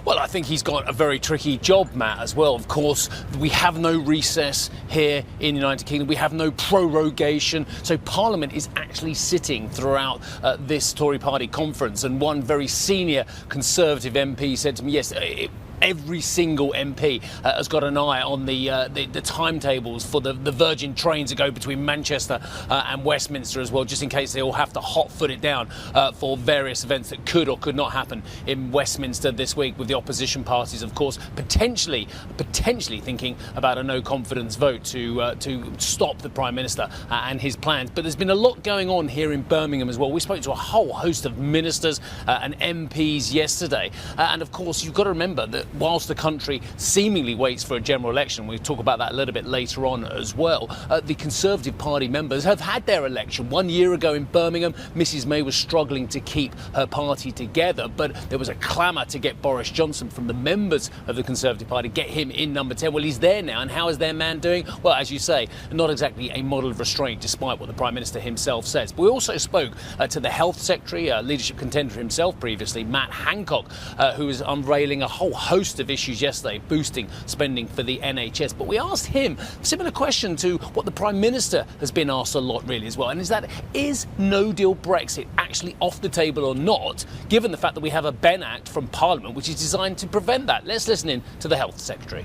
Well, I think he's got a very tricky job, Matt, as well. Of course, we have no recess here in the United Kingdom. We have no prorogation. So Parliament is actually sitting throughout this Tory party conference. And one very senior Conservative MP said to me, yes, every single MP has got an eye on the timetables for the Virgin trains that go between Manchester and Westminster as well, just in case they all have to hot-foot it down for various events that could or could not happen in Westminster this week, with the opposition parties, of course, potentially thinking about a no-confidence vote to stop the Prime Minister and his plans. But there's been a lot going on here in Birmingham as well. We spoke to a whole host of ministers and MPs yesterday, and of course you've got to remember that whilst the country seemingly waits for a general election, we'll talk about that a little bit later on as well, the Conservative Party members have had their election. 1 year ago in Birmingham, Mrs May was struggling to keep her party together, but there was a clamour to get Boris Johnson from the members of the Conservative Party, get him in number 10. Well, he's there now, and how is their man doing? Well, as you say, not exactly a model of restraint, despite what the Prime Minister himself says. But we also spoke to the Health Secretary, leadership contender himself previously, Matt Hancock, who was unveiling a whole host of issues yesterday, boosting spending for the NHS. But we asked him a similar question to what the Prime Minister has been asked a lot really as well, and is no-deal Brexit actually off the table or not, given the fact that we have a Ben Act from Parliament which is designed to prevent that? Let's listen in to the Health Secretary.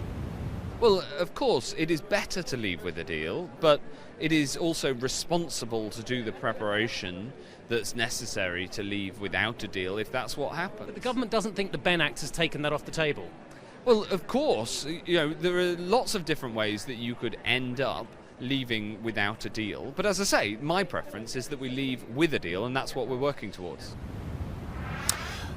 Well, of course, it is better to leave with a deal, but it is also responsible to do the preparation that's necessary to leave without a deal if that's what happens. But the government doesn't think the Ben Act has taken that off the table. Well, of course, there are lots of different ways that you could end up leaving without a deal. But as I say, my preference is that we leave with a deal, and that's what we're working towards.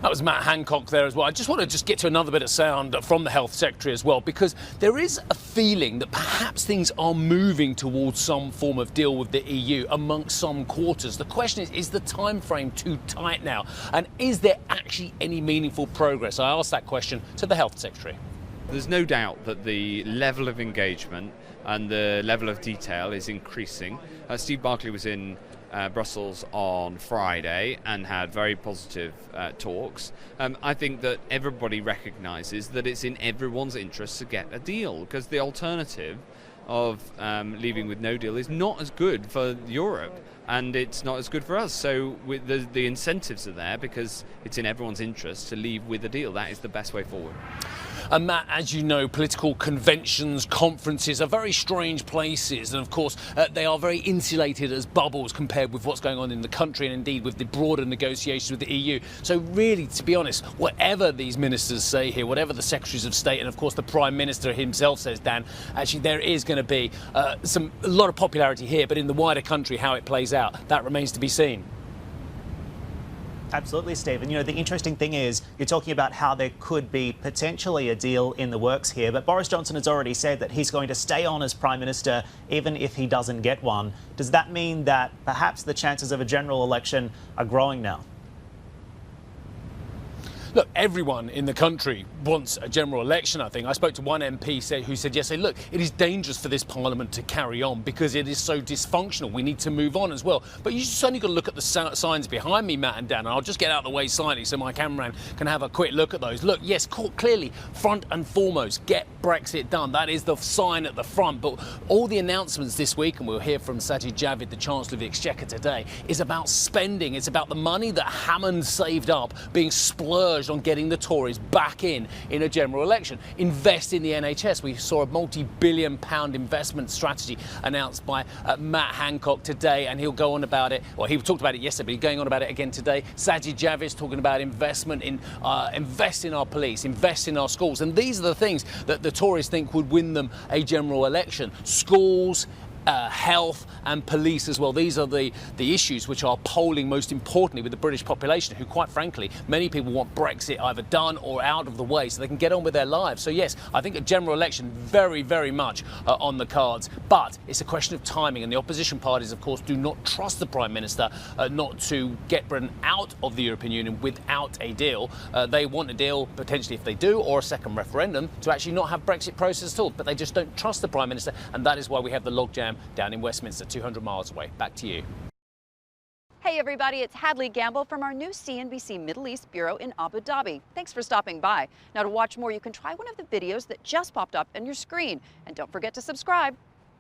That was Matt Hancock there as well. I just want to get to another bit of sound from the Health Secretary as well, because there is a feeling that perhaps things are moving towards some form of deal with the EU amongst some quarters. The question is the time frame too tight now? And is there actually any meaningful progress? I asked that question to the Health Secretary. There's no doubt that the level of engagement and the level of detail is increasing. Steve Barclay was in Brussels on Friday and had very positive talks. I think that everybody recognises that it's in everyone's interest to get a deal, because the alternative of leaving with no deal is not as good for Europe, and it's not as good for us. So the incentives are there because it's in everyone's interest to leave with a deal. That is the best way forward. And Matt, as you know, political conventions, conferences are very strange places, and of course they are very insulated as bubbles compared with what's going on in the country and indeed with the broader negotiations with the EU. So really, to be honest, whatever these ministers say here, whatever the Secretaries of State and of course the Prime Minister himself says, Dan, actually there is going to be a lot of popularity here, but in the wider country how it plays out, that remains to be seen. Absolutely, Steve. And, the interesting thing is you're talking about how there could be potentially a deal in the works here, but Boris Johnson has already said that he's going to stay on as Prime Minister even if he doesn't get one. Does that mean that perhaps the chances of a general election are growing now? Look, everyone in the country wants a general election, I think. I spoke to one MP who said yesterday, look, it is dangerous for this Parliament to carry on because it is so dysfunctional. We need to move on as well. But you just only got to look at the signs behind me, Matt and Dan, and I'll just get out of the way slightly so my cameraman can have a quick look at those. Look, yes, clearly, front and foremost, get Brexit done. That is the sign at the front. But all the announcements this week, and we'll hear from Sajid Javid, the Chancellor of the Exchequer today, is about spending. It's about the money that Hammond saved up being splurged on getting the Tories back in a general election. Invest in the NHS. We saw a multi-billion-pound investment strategy announced by Matt Hancock today, and he'll go on about it. Well, he talked about it yesterday, but he's going on about it again today. Sajid Javid's talking about investment in invest in our police, invest in our schools, and these are the things that the Tories think would win them a general election. Schools, health and police as well. These are the issues which are polling most importantly with the British population, who quite frankly many people want Brexit either done or out of the way so they can get on with their lives. So yes, I think a general election very, very much on the cards, but it's a question of timing, and the opposition parties of course do not trust the Prime Minister not to get Britain out of the European Union without a deal. They want a deal potentially if they do, or a second referendum to actually not have Brexit process at all, but they just don't trust the Prime Minister, and that is why we have the logjam down in Westminster, 200 miles away. Back to you. Hey everybody, it's Hadley Gamble from our new CNBC Middle East Bureau in Abu Dhabi. Thanks for stopping by. Now to watch more, you can try one of the videos that just popped up on your screen. And don't forget to subscribe.